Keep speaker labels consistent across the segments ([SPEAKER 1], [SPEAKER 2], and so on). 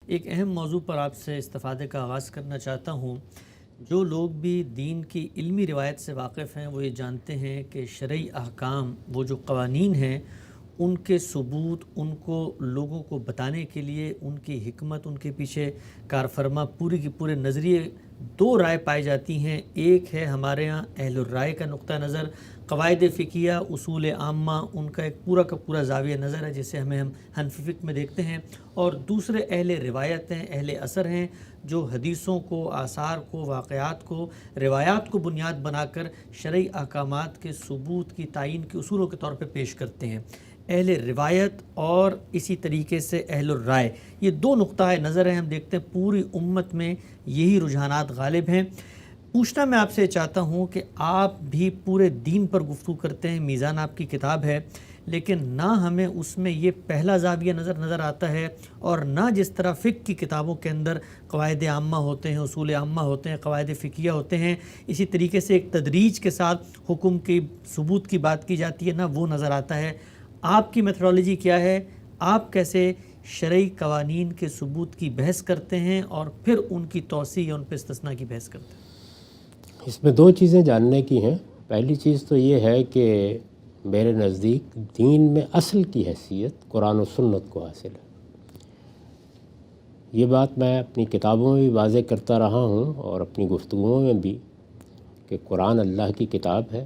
[SPEAKER 1] ایک اہم موضوع پر آپ سے استفادے کا آغاز کرنا چاہتا ہوں۔ جو لوگ بھی دین کی علمی روایت سے واقف ہیں وہ یہ جانتے ہیں کہ شرعی احکام، وہ جو قوانین ہیں، ان کے ثبوت، ان کو لوگوں کو بتانے کے لیے ان کی حکمت، ان کے پیچھے کار فرما پوری کی پورے نظریے دو رائے پائی جاتی ہیں۔ ایک ہے ہمارے ہاں اہل الرائے کا نقطہ نظر، قواعد فقہیہ، اصول عامہ، ان کا ایک پورا کا پورا زاویہ نظر ہے جسے ہم حنفی فقہ میں دیکھتے ہیں، اور دوسرے اہل روایت ہیں، اہل اثر ہیں، جو حدیثوں کو، آثار کو، واقعات کو، روایات کو بنیاد بنا کر شرعی احکامات کے ثبوت کی تعین کے اصولوں کے طور پہ پیش کرتے ہیں۔ اہل روایت اور اسی طریقے سے اہل الرائے، یہ دو نقطہ نظر ہیں۔ ہم دیکھتے ہیں پوری امت میں یہی رجحانات غالب ہیں۔ پوچھنا میں آپ سے چاہتا ہوں کہ آپ بھی پورے دین پر گفتگو کرتے ہیں، میزان آپ کی کتاب ہے، لیکن نہ ہمیں اس میں یہ پہلا زاویہ نظر آتا ہے، اور نہ جس طرح فقہ کی کتابوں کے اندر قواعد عامہ ہوتے ہیں، اصول عامہ ہوتے ہیں، قواعد فقہیہ ہوتے ہیں، اسی طریقے سے ایک تدریج کے ساتھ حکم کی ثبوت کی بات کی جاتی ہے، نہ وہ نظر آتا ہے۔ آپ کی میتھڈالوجی کیا ہے؟ آپ کیسے شرعی قوانین کے ثبوت کی بحث کرتے ہیں اور پھر ان کی توسیع یا ان پہ استثناء کی بحث کرتے ہیں؟
[SPEAKER 2] اس میں دو چیزیں جاننے کی ہیں۔ پہلی چیز تو یہ ہے کہ میرے نزدیک دین میں اصل کی حیثیت قرآن و سنت کو حاصل ہے۔ یہ بات میں اپنی کتابوں میں بھی واضح کرتا رہا ہوں اور اپنی گفتگوؤں میں بھی، کہ قرآن اللہ کی کتاب ہے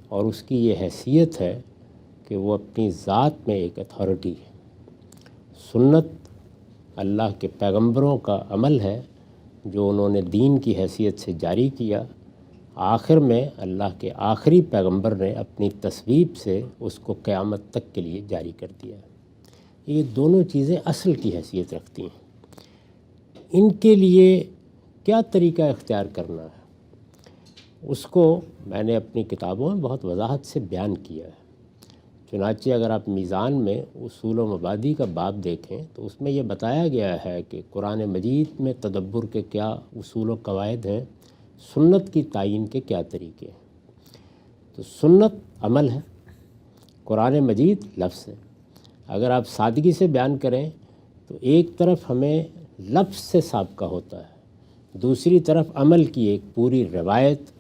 [SPEAKER 2] اور اس کی یہ حیثیت ہے کہ وہ اپنی ذات میں ایک اتھارٹی ہے۔ سنت اللہ کے پیغمبروں کا عمل ہے جو انہوں نے دین کی حیثیت سے جاری کیا، آخر میں اللہ کے آخری پیغمبر نے اپنی تصویب سے اس کو قیامت تک کے لیے جاری کر دیا۔ یہ دونوں چیزیں اصل کی حیثیت رکھتی ہیں۔ ان کے لیے کیا طریقہ اختیار کرنا ہے، اس کو میں نے اپنی کتابوں میں بہت وضاحت سے بیان کیا ہے۔ چنانچہ اگر آپ میزان میں اصول و مبادی کا باب دیکھیں تو اس میں یہ بتایا گیا ہے کہ قرآن مجید میں تدبر کے کیا اصول و قواعد ہیں، سنت کی تعین کے کیا طریقے ہیں۔ تو سنت عمل ہے، قرآن مجید لفظ ہے۔ اگر آپ سادگی سے بیان کریں تو ایک طرف ہمیں لفظ سے سابقہ ہوتا ہے، دوسری طرف عمل کی ایک پوری روایت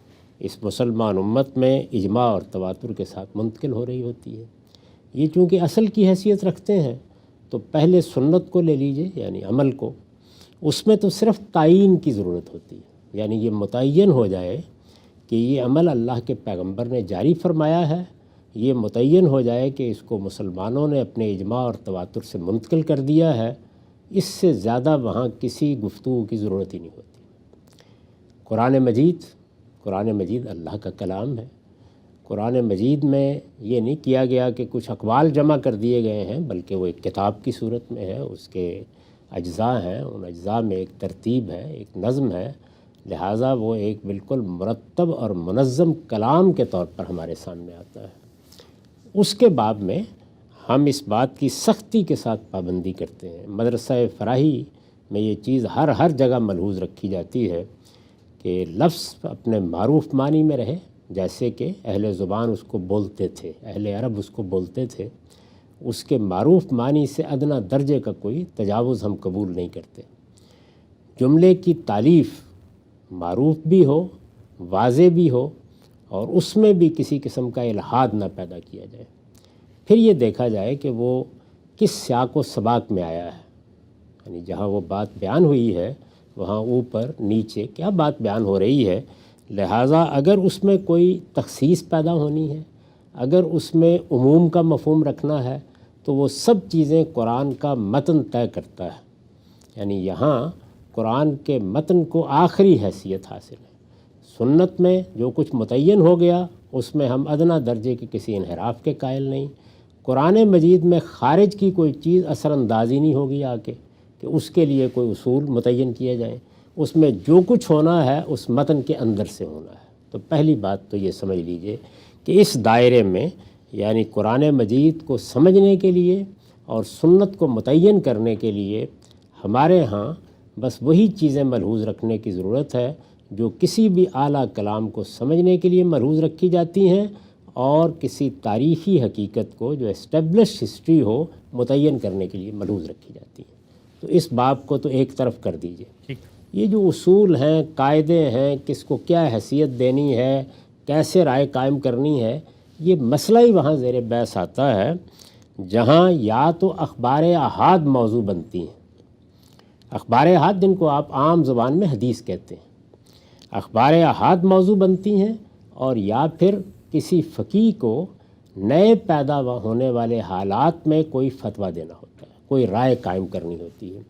[SPEAKER 2] اس مسلمان امت میں اجماع اور تواتر کے ساتھ منتقل ہو رہی ہوتی ہے۔ یہ چونکہ اصل کی حیثیت رکھتے ہیں تو پہلے سنت کو لے لیجئے، یعنی عمل کو، اس میں تو صرف تعین کی ضرورت ہوتی ہے، یعنی یہ متعین ہو جائے کہ یہ عمل اللہ کے پیغمبر نے جاری فرمایا ہے، یہ متعین ہو جائے کہ اس کو مسلمانوں نے اپنے اجماع اور تواتر سے منتقل کر دیا ہے، اس سے زیادہ وہاں کسی گفتگو کی ضرورت ہی نہیں ہوتی۔ قرآن مجید اللہ کا کلام ہے۔ قرآن مجید میں یہ نہیں کیا گیا کہ کچھ اقوال جمع کر دیے گئے ہیں، بلکہ وہ ایک کتاب کی صورت میں ہے، اس کے اجزاء ہیں، ان اجزاء میں ایک ترتیب ہے، ایک نظم ہے، لہٰذا وہ ایک بالکل مرتب اور منظم کلام کے طور پر ہمارے سامنے آتا ہے۔ اس کے باب میں ہم اس بات کی سختی کے ساتھ پابندی کرتے ہیں، مدرسہ فراہی میں یہ چیز ہر جگہ ملحوظ رکھی جاتی ہے کہ لفظ اپنے معروف معنی میں رہے، جیسے کہ اہل زبان اس کو بولتے تھے، اہل عرب اس کو بولتے تھے، اس کے معروف معنی سے ادنیٰ درجے کا کوئی تجاوز ہم قبول نہیں کرتے۔ جملے کی تعلیف معروف بھی ہو، واضح بھی ہو، اور اس میں بھی کسی قسم کا الحاد نہ پیدا کیا جائے۔ پھر یہ دیکھا جائے کہ وہ کس سیاق و سباق میں آیا ہے، یعنی جہاں وہ بات بیان ہوئی ہے وہاں اوپر نیچے کیا بات بیان ہو رہی ہے، لہٰذا اگر اس میں کوئی تخصیص پیدا ہونی ہے، اگر اس میں عموم کا مفہوم رکھنا ہے، تو وہ سب چیزیں قرآن کا متن طے کرتا ہے، یعنی یہاں قرآن کے متن کو آخری حیثیت حاصل ہے۔ سنت میں جو کچھ متعین ہو گیا اس میں ہم ادنیٰ درجے کے کسی انحراف کے قائل نہیں۔ قرآن مجید میں خارج کی کوئی چیز اثر اندازی نہیں ہوگی آ کے کہ اس کے لیے کوئی اصول متعین کیے جائیں، اس میں جو کچھ ہونا ہے اس متن کے اندر سے ہونا ہے۔ تو پہلی بات تو یہ سمجھ لیجئے کہ اس دائرے میں، یعنی قرآن مجید کو سمجھنے کے لیے اور سنت کو متعین کرنے کے لیے ہمارے ہاں بس وہی چیزیں ملحوظ رکھنے کی ضرورت ہے جو کسی بھی اعلیٰ کلام کو سمجھنے کے لیے ملحوظ رکھی جاتی ہیں، اور کسی تاریخی حقیقت کو جو اسٹیبلش ہسٹری ہو متعین کرنے کے لیے ملحوظ رکھی جاتی ہیں۔ تو اس باب کو تو ایک طرف کر دیجئے۔
[SPEAKER 1] ٹھیک۔
[SPEAKER 2] یہ جو اصول ہیں، قاعدے ہیں، کس کو کیا حیثیت دینی ہے، کیسے رائے قائم کرنی ہے، یہ مسئلہ ہی وہاں زیر بحث آتا ہے جہاں یا تو اخبار احاد موضوع بنتی ہیں۔ اخبار احاد جن کو آپ عام زبان میں حدیث کہتے ہیں، اخبار احاد موضوع بنتی ہیں، اور یا پھر کسی فقیہ کو نئے پیدا ہونے والے حالات میں کوئی فتویٰ دینا ہوتا ہے، کوئی رائے قائم کرنی ہوتی ہے۔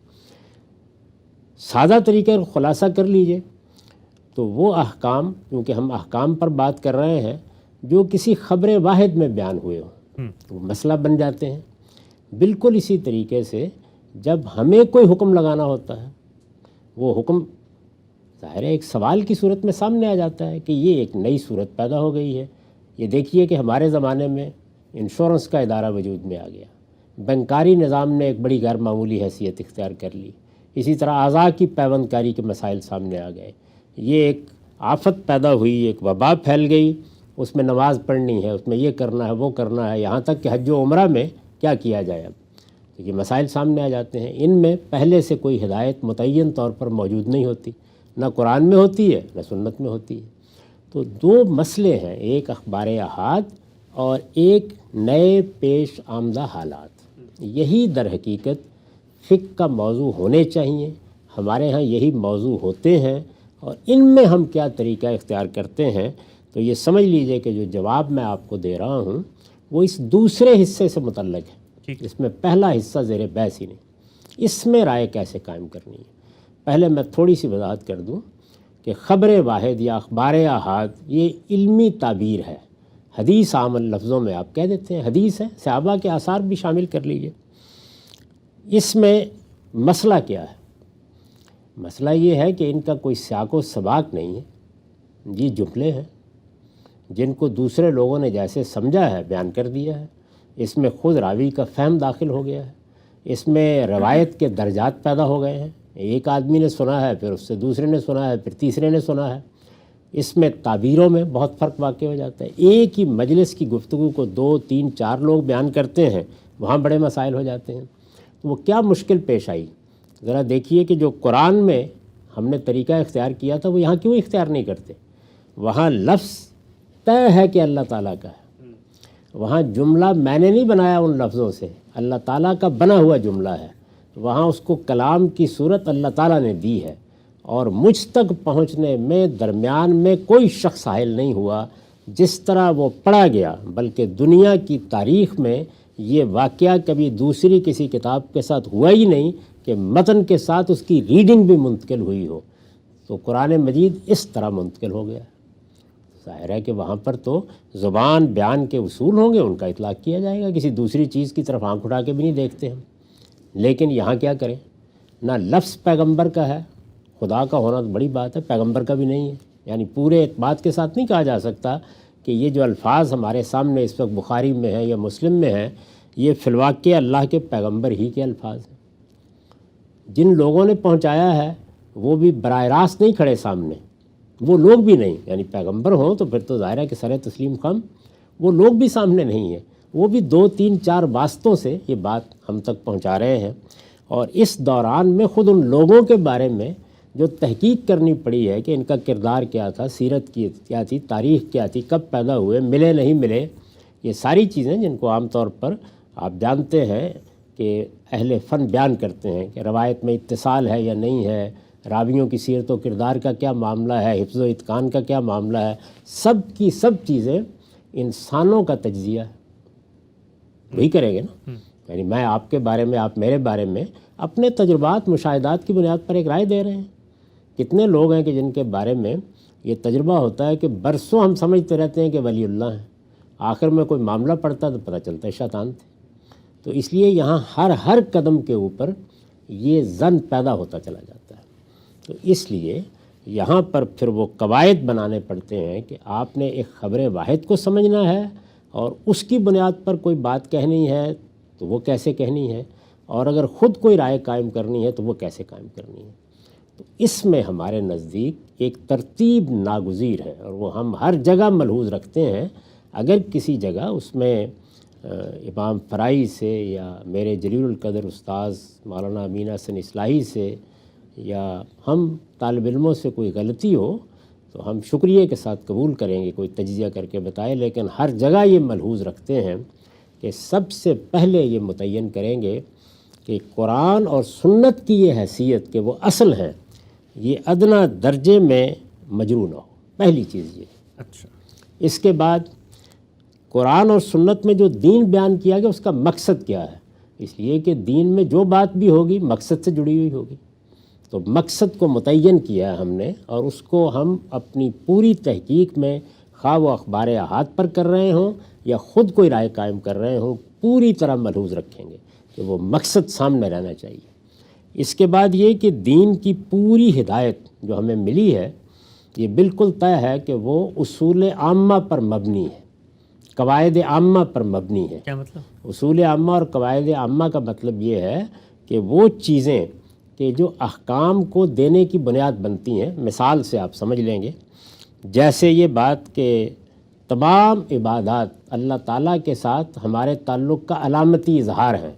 [SPEAKER 2] سادہ طریقہ خلاصہ کر لیجئے تو وہ احکام، کیونکہ ہم احکام پر بات کر رہے ہیں، جو کسی خبر واحد میں بیان ہوئے ہوں وہ مسئلہ بن جاتے ہیں۔ بالکل اسی طریقے سے جب ہمیں کوئی حکم لگانا ہوتا ہے، وہ حکم ظاہر ہے ایک سوال کی صورت میں سامنے آ جاتا ہے کہ یہ ایک نئی صورت پیدا ہو گئی ہے۔ یہ دیکھیے کہ ہمارے زمانے میں انشورنس کا ادارہ وجود میں آ گیا، بینکاری نظام نے ایک بڑی غیر معمولی حیثیت اختیار کر لی، اسی طرح اعضاء کی پیوند کاری کے مسائل سامنے آ گئے، یہ ایک آفت پیدا ہوئی، ایک وبا پھیل گئی، اس میں نماز پڑھنی ہے، اس میں یہ کرنا ہے، وہ کرنا ہے، یہاں تک کہ حج و عمرہ میں کیا کیا جائے۔ اب تو یہ مسائل سامنے آ جاتے ہیں، ان میں پہلے سے کوئی ہدایت متعین طور پر موجود نہیں ہوتی، نہ قرآن میں ہوتی ہے نہ سنت میں ہوتی ہے۔ تو دو مسئلے ہیں، ایک اخبار احاد اور ایک نئے پیش آمدہ حالات، یہی در حقیقت فقہ کا موضوع ہونے چاہیے۔ ہمارے ہاں یہی موضوع ہوتے ہیں، اور ان میں ہم کیا طریقہ اختیار کرتے ہیں، تو یہ سمجھ لیجئے کہ جو جواب میں آپ کو دے رہا ہوں وہ اس دوسرے حصے سے متعلق ہے، اس میں پہلا حصہ زیر بحث ہی نہیں۔ اس میں رائے کیسے قائم کرنی ہے، پہلے میں تھوڑی سی وضاحت کر دوں کہ خبر واحد یا اخبار احاد یہ علمی تعبیر ہے، حدیث عام لفظوں میں آپ کہہ دیتے ہیں، حدیث ہے، صحابہ کے آثار بھی شامل کر لیجئے۔ اس میں مسئلہ کیا ہے؟ مسئلہ یہ ہے کہ ان کا کوئی سیاق و سباق نہیں ہے، یہ جملے ہیں جن کو دوسرے لوگوں نے جیسے سمجھا ہے بیان کر دیا ہے، اس میں خود راوی کا فہم داخل ہو گیا ہے، اس میں روایت کے درجات پیدا ہو گئے ہیں، ایک آدمی نے سنا ہے، پھر اس سے دوسرے نے سنا ہے، پھر تیسرے نے سنا ہے، اس میں تعبیروں میں بہت فرق واقع ہو جاتا ہے۔ ایک ہی مجلس کی گفتگو کو 2 3 4 لوگ بیان کرتے ہیں، وہاں بڑے مسائل ہو جاتے ہیں۔ تو وہ کیا مشکل پیش آئی، ذرا دیکھیے کہ جو قرآن میں ہم نے طریقہ اختیار کیا تھا وہ یہاں کیوں اختیار نہیں کرتے؟ وہاں لفظ طے ہے کہ اللہ تعالیٰ کا ہے، وہاں جملہ میں نے نہیں بنایا ان لفظوں سے، اللہ تعالیٰ کا بنا ہوا جملہ ہے، وہاں اس کو کلام کی صورت اللہ تعالیٰ نے دی ہے، اور مجھ تک پہنچنے میں درمیان میں کوئی شخص حائل نہیں ہوا۔ جس طرح وہ پڑھا گیا، بلکہ دنیا کی تاریخ میں یہ واقعہ کبھی دوسری کسی کتاب کے ساتھ ہوا ہی نہیں کہ متن کے ساتھ اس کی ریڈنگ بھی منتقل ہوئی ہو، تو قرآن مجید اس طرح منتقل ہو گیا۔ ظاہر ہے کہ وہاں پر تو زبان بیان کے اصول ہوں گے، ان کا اطلاق کیا جائے گا، کسی دوسری چیز کی طرف آنکھ اٹھا کے بھی نہیں دیکھتے ہم۔ لیکن یہاں کیا کریں، نہ لفظ پیغمبر کا ہے، خدا کا ہونا تو بڑی بات ہے، پیغمبر کا بھی نہیں ہے، یعنی پورے اعتماد کے ساتھ نہیں کہا جا سکتا کہ یہ جو الفاظ ہمارے سامنے اس وقت بخاری میں ہیں یا مسلم میں ہیں، یہ فی الواقع اللہ کے پیغمبر ہی کے الفاظ ہیں۔ جن لوگوں نے پہنچایا ہے وہ بھی براہ راست نہیں کھڑے سامنے، وہ لوگ بھی نہیں، یعنی پیغمبر ہوں تو پھر تو ظاہر ہے کہ سر تسلیم خم، وہ لوگ بھی سامنے نہیں ہیں، وہ بھی 2 3 4 واسطوں سے یہ بات ہم تک پہنچا رہے ہیں۔ اور اس دوران میں خود ان لوگوں کے بارے میں جو تحقیق کرنی پڑی ہے کہ ان کا کردار کیا تھا، سیرت کی کیا تھی، تاریخ کیا تھی، کب پیدا ہوئے، ملے نہیں ملے، یہ ساری چیزیں جن کو عام طور پر آپ جانتے ہیں کہ اہل فن بیان کرتے ہیں کہ روایت میں اتصال ہے یا نہیں ہے، راویوں کی سیرت و کردار کا کیا معاملہ ہے، حفظ و اتقان کا کیا معاملہ ہے، سب کی سب چیزیں انسانوں کا تجزیہ ہے، وہی کریں گے نا۔ یعنی میں آپ کے بارے میں، آپ میرے بارے میں اپنے تجربات مشاہدات کی بنیاد پر ایک رائے دے رہے ہیں۔ کتنے لوگ ہیں کہ جن کے بارے میں یہ تجربہ ہوتا ہے کہ برسوں ہم سمجھتے رہتے ہیں کہ ولی اللہ ہیں، آخر میں کوئی معاملہ پڑتا تو پتہ چلتا ہے شیطان تھے۔ تو اس لیے یہاں ہر قدم کے اوپر یہ ظن پیدا ہوتا چلا جاتا ہے۔ تو اس لیے یہاں پر پھر وہ قواعد بنانے پڑتے ہیں کہ آپ نے ایک خبر واحد کو سمجھنا ہے، اور اس کی بنیاد پر کوئی بات کہنی ہے تو وہ کیسے کہنی ہے، اور اگر خود کوئی رائے قائم کرنی ہے تو وہ کیسے قائم کرنی ہے۔ تو اس میں ہمارے نزدیک ایک ترتیب ناگزیر ہے، اور وہ ہم ہر جگہ ملحوظ رکھتے ہیں۔ اگر کسی جگہ اس میں امام فرائی سے یا میرے جلیل القدر استاذ مولانا امین حسن اصلاحی سے یا ہم طالب علموں سے کوئی غلطی ہو تو ہم شکریہ کے ساتھ قبول کریں گے، کوئی تجزیہ کر کے بتائے، لیکن ہر جگہ یہ ملحوظ رکھتے ہیں کہ سب سے پہلے یہ متعین کریں گے کہ قرآن اور سنت کی یہ حیثیت کہ وہ اصل ہیں، یہ ادنا درجے میں مجروح نہ ہو، پہلی چیز یہ۔
[SPEAKER 1] اچھا،
[SPEAKER 2] اس کے بعد قرآن اور سنت میں جو دین بیان کیا گیا اس کا مقصد کیا ہے، اس لیے کہ دین میں جو بات بھی ہوگی مقصد سے جڑی ہوئی ہوگی، تو مقصد کو متعین کیا ہے ہم نے، اور اس کو ہم اپنی پوری تحقیق میں خواہ وہ اخبار احاد پر کر رہے ہوں یا خود کوئی رائے قائم کر رہے ہوں، پوری طرح ملحوظ رکھیں گے کہ وہ مقصد سامنے رہنا چاہیے۔ اس کے بعد یہ کہ دین کی پوری ہدایت جو ہمیں ملی ہے یہ بالکل طے ہے کہ وہ اصول عامہ پر مبنی ہے، قواعد عامہ پر مبنی ہے۔
[SPEAKER 1] کیا مطلب؟
[SPEAKER 2] اصول عامہ اور قواعد عامہ کا مطلب یہ ہے کہ وہ چیزیں کہ جو احکام کو دینے کی بنیاد بنتی ہیں، مثال سے آپ سمجھ لیں گے، جیسے یہ بات کہ تمام عبادات اللہ تعالیٰ کے ساتھ ہمارے تعلق کا علامتی اظہار ہے،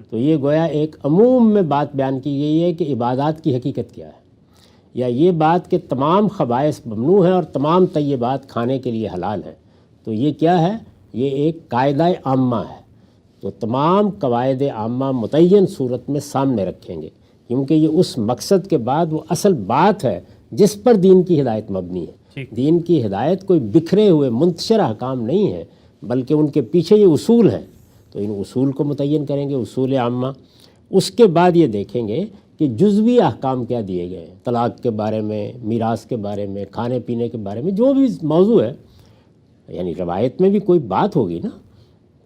[SPEAKER 2] تو یہ گویا ایک عموم میں بات بیان کی گئی ہے کہ عبادات کی حقیقت کیا ہے، یا یہ بات کہ تمام خبائث ممنوع ہیں اور تمام طیبات کھانے کے لیے حلال ہیں، تو یہ کیا ہے؟ یہ ایک قاعدہ عامہ ہے۔ تو تمام قواعد عامہ متعین صورت میں سامنے رکھیں گے، کیونکہ یہ اس مقصد کے بعد وہ اصل بات ہے جس پر دین کی ہدایت مبنی ہے۔ دین کی ہدایت کوئی بکھرے ہوئے منتشر احکام نہیں ہے، بلکہ ان کے پیچھے یہ اصول ہیں، تو ان اصول کو متعین کریں گے، اصول عامہ۔ اس کے بعد یہ دیکھیں گے کہ جزوی احکام کیا دیے گئے ہیں، طلاق کے بارے میں، میراث کے بارے میں، کھانے پینے کے بارے میں، جو بھی موضوع ہے، یعنی روایت میں بھی کوئی بات ہوگی نا،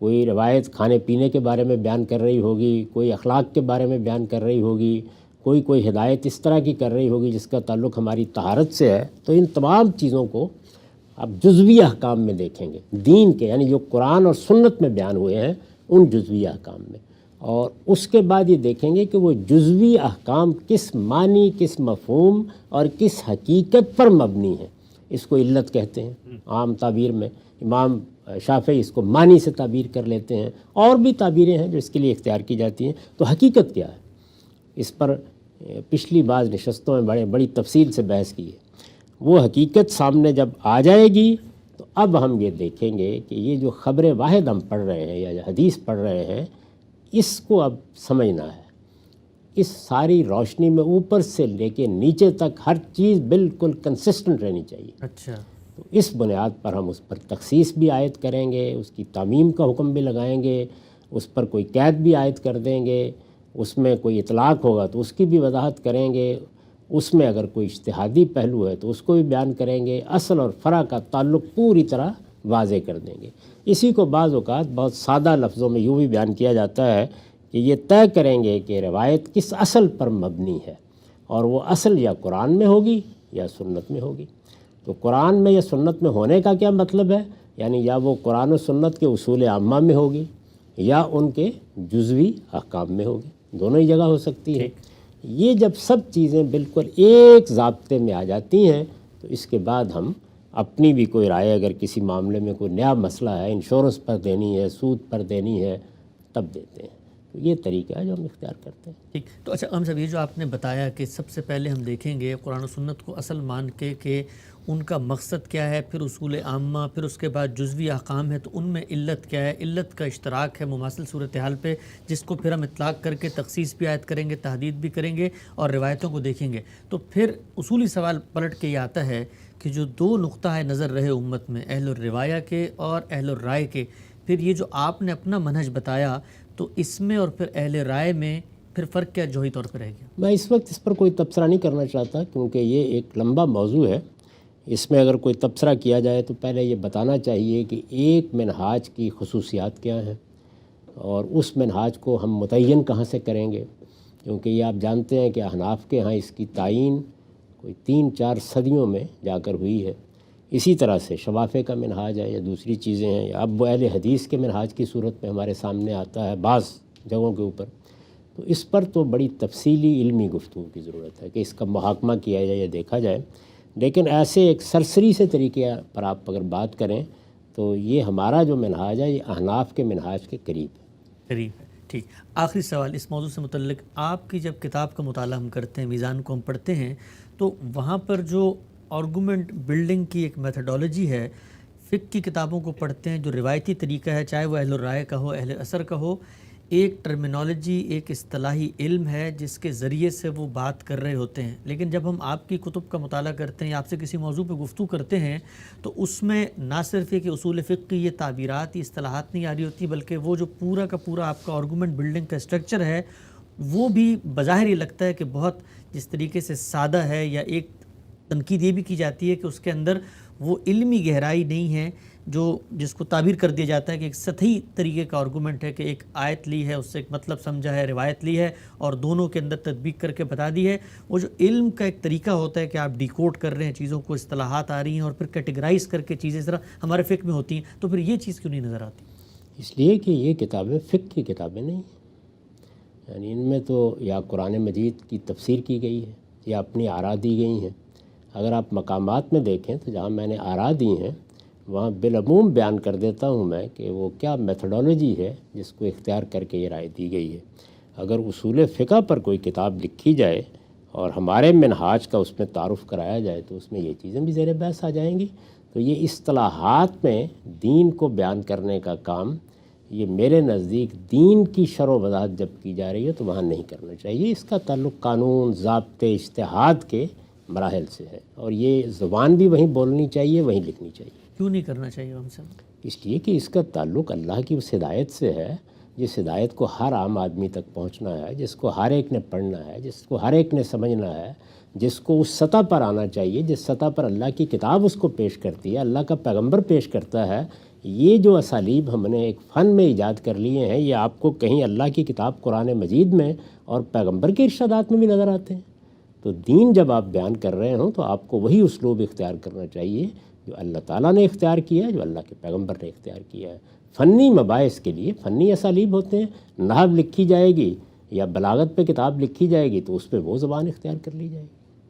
[SPEAKER 2] کوئی روایت کھانے پینے کے بارے میں بیان کر رہی ہوگی، کوئی اخلاق کے بارے میں بیان کر رہی ہوگی، کوئی ہدایت اس طرح کی کر رہی ہوگی جس کا تعلق ہماری طہارت سے ہے، تو ان تمام چیزوں کو آپ جزوی احکام میں دیکھیں گے، دین کے یعنی جو قرآن اور سنت میں بیان ہوئے ہیں ان جزوی احکام میں۔ اور اس کے بعد یہ دیکھیں گے کہ وہ جزوی احکام کس معنی، کس مفہوم اور کس حقیقت پر مبنی ہے۔ اس کو علت کہتے ہیں عام تعبیر میں، امام شافعی اس کو معنی سے تعبیر کر لیتے ہیں، اور بھی تعبیریں ہیں جو اس کے لیے اختیار کی جاتی ہیں۔ تو حقیقت کیا ہے، اس پر پچھلی بعض نشستوں میں بڑی تفصیل سے بحث کی ہے۔ وہ حقیقت سامنے جب آ جائے گی تو اب ہم یہ دیکھیں گے کہ یہ جو خبر واحد ہم پڑھ رہے ہیں یا جو حدیث پڑھ رہے ہیں، اس کو اب سمجھنا ہے۔ اس ساری روشنی میں اوپر سے لے کے نیچے تک ہر چیز بالکل کنسسٹنٹ رہنی چاہیے۔
[SPEAKER 1] اچھا،
[SPEAKER 2] تو اس بنیاد پر ہم اس پر تخصیص بھی عائد کریں گے، اس کی تعمیم کا حکم بھی لگائیں گے، اس پر کوئی قید بھی عائد کر دیں گے، اس میں کوئی اطلاق ہوگا تو اس کی بھی وضاحت کریں گے، اس میں اگر کوئی اجتہادی پہلو ہے تو اس کو بھی بیان کریں گے، اصل اور فرع کا تعلق پوری طرح واضح کر دیں گے۔ اسی کو بعض اوقات بہت سادہ لفظوں میں یوں بھی بیان کیا جاتا ہے کہ یہ طے کریں گے کہ روایت کس اصل پر مبنی ہے، اور وہ اصل یا قرآن میں ہوگی یا سنت میں ہوگی۔ تو قرآن میں یا سنت میں ہونے کا کیا مطلب ہے؟ یعنی یا وہ قرآن و سنت کے اصول عامہ میں ہوگی یا ان کے جزوی احکام میں ہوگی، دونوں ہی جگہ ہو سکتی ہے۔ یہ جب سب چیزیں بالکل ایک ضابطے میں آ جاتی ہیں تو اس کے بعد ہم اپنی بھی کوئی رائے، اگر کسی معاملے میں کوئی نیا مسئلہ ہے، انشورنس پر دینی ہے، سود پر دینی ہے، تب دیتے ہیں۔ تو یہ طریقہ ہے جو ہم اختیار کرتے ہیں۔
[SPEAKER 1] ٹھیک، تو اچھا ہم صاحب یہ جو آپ نے بتایا کہ سب سے پہلے ہم دیکھیں گے قرآن و سنت کو اصل مان کے کہ ان کا مقصد کیا ہے، پھر اصول عامہ، پھر اس کے بعد جزوی احکام ہے تو ان میں علت کیا ہے، علت کا اشتراک ہے مماثل صورتحال پہ، جس کو پھر ہم اطلاق کر کے تخصیص بھی عائد کریں گے، تحدید بھی کریں گے اور روایتوں کو دیکھیں گے۔ تو پھر اصولی سوال پلٹ کے یہ آتا ہے کہ جو دو نقطہ نظر رہے امت میں، اہل الروایہ کے اور اہل الرائے کے، پھر یہ جو آپ نے اپنا منہج بتایا تو اس میں اور پھر اہل رائے میں پھر فرق کیا جوہری طور پہ رہ گیا؟
[SPEAKER 2] میں اس وقت اس پر کوئی تبصرہ نہیں کرنا چاہتا، کیونکہ یہ ایک لمبا موضوع ہے۔ اس میں اگر کوئی تبصرہ کیا جائے تو پہلے یہ بتانا چاہیے کہ ایک منہاج کی خصوصیات کیا ہیں اور اس منہاج کو ہم متعین کہاں سے کریں گے، کیونکہ یہ آپ جانتے ہیں کہ احناف کے ہاں اس کی تعین کوئی 3-4 صدیوں میں جا کر ہوئی ہے۔ اسی طرح سے شوافع کا منہاج ہے یا دوسری چیزیں ہیں، یا اب وہ اہل حدیث کے منہاج کی صورت میں ہمارے سامنے آتا ہے بعض جگہوں کے اوپر۔ تو اس پر تو بڑی تفصیلی علمی گفتگو کی ضرورت ہے کہ اس کا محاکمہ کیا جائے یا دیکھا جائے، لیکن ایسے ایک سرسری سے طریقے پر آپ اگر بات کریں تو یہ ہمارا جو منہاج ہے یہ احناف کے منہاج کے قریب ہے۔
[SPEAKER 1] قریب ہے۔ ٹھیک، آخری سوال اس موضوع سے متعلق، آپ کی جب کتاب کا مطالعہ ہم کرتے ہیں، میزان کو ہم پڑھتے ہیں، تو وہاں پر جو آرگومنٹ بلڈنگ کی ایک میتھڈولوجی ہے، فقہ کی کتابوں کو پڑھتے ہیں جو روایتی طریقہ ہے، چاہے وہ اہل الرائے کا ہو، اہل اثر کا ہو، ایک ٹرمینالوجی، ایک اصطلاحی علم ہے جس کے ذریعے سے وہ بات کر رہے ہوتے ہیں۔ لیکن جب ہم آپ کی کتب کا مطالعہ کرتے ہیں یا آپ سے کسی موضوع پہ گفتگو کرتے ہیں تو اس میں نہ صرف یہ کہ اصول فقہ کی یہ تعبیرات، یہ اصطلاحات نہیں آ رہی ہوتی، بلکہ وہ جو پورا کا پورا آپ کا آرگومنٹ بلڈنگ کا اسٹرکچر ہے وہ بھی بظاہر یہ لگتا ہے کہ بہت جس طریقے سے سادہ ہے، یا ایک تنقید یہ بھی کی جاتی ہے کہ اس کے اندر وہ علمی گہرائی نہیں ہے جس کو تعبیر کر دیا جاتا ہے کہ ایک سطحی طریقے کا آرگومنٹ ہے کہ ایک آیت لی ہے، اس سے ایک مطلب سمجھا ہے، روایت لی ہے اور دونوں کے اندر تطبیق کر کے بتا دی ہے۔ وہ جو علم کا ایک طریقہ ہوتا ہے کہ آپ ڈیکوڈ کر رہے ہیں چیزوں کو، اصطلاحات آ رہی ہیں اور پھر کیٹیگرائز کر کے چیزیں اس طرح ہمارے فقہ میں ہوتی ہیں، تو پھر یہ چیز کیوں نہیں نظر آتی؟
[SPEAKER 2] اس لیے کہ یہ کتابیں فقہ کی کتابیں نہیں ہیں، یعنی ان میں تو یا قرآن مجید کی تفسیر کی گئی ہے یا اپنی آراء دی گئی ہیں۔ اگر آپ مقامات میں دیکھیں تو جہاں میں نے آراء دی ہیں وہاں بالعموم بیان کر دیتا ہوں میں کہ وہ کیا میتھڈولوجی ہے جس کو اختیار کر کے یہ رائے دی گئی ہے۔ اگر اصول فقہ پر کوئی کتاب لکھی جائے اور ہمارے منہاج کا اس میں تعارف کرایا جائے تو اس میں یہ چیزیں بھی زیر بحث آ جائیں گی۔ تو یہ اصطلاحات میں دین کو بیان کرنے کا کام، یہ میرے نزدیک دین کی شرح و وضاحت جب کی جا رہی ہے تو وہاں نہیں کرنا چاہیے۔ اس کا تعلق قانون، ضابطے، اجتہاد کے مراحل سے ہے، اور یہ زبان بھی وہیں بولنی چاہیے، وہیں لکھنی چاہیے۔
[SPEAKER 1] کیوں نہیں کرنا چاہیے ہم سے؟
[SPEAKER 2] اس لیے کہ اس کا تعلق اللہ کی اس ہدایت سے ہے، جس ہدایت کو ہر عام آدمی تک پہنچنا ہے، جس کو ہر ایک نے پڑھنا ہے، جس کو ہر ایک نے سمجھنا ہے، جس کو اس سطح پر آنا چاہیے جس سطح پر اللہ کی کتاب اس کو پیش کرتی ہے، اللہ کا پیغمبر پیش کرتا ہے۔ یہ جو اسالیب ہم نے ایک فن میں ایجاد کر لیے ہیں، یہ آپ کو کہیں اللہ کی کتاب قرآن مجید میں اور پیغمبر کے ارشادات میں بھی نظر آتے ہیں۔ تو دین جب آپ بیان کر رہے ہوں تو آپ کو وہی اسلوب اختیار کرنا چاہیے جو اللہ تعالیٰ نے اختیار کیا ہے، جو اللہ کے پیغمبر نے اختیار کیا ہے۔ فنی مباحث کے لیے فنی اسالیب ہوتے ہیں، نحو لکھی جائے گی یا بلاغت پہ کتاب لکھی جائے گی تو اس پہ وہ زبان اختیار کر لی جائے گی۔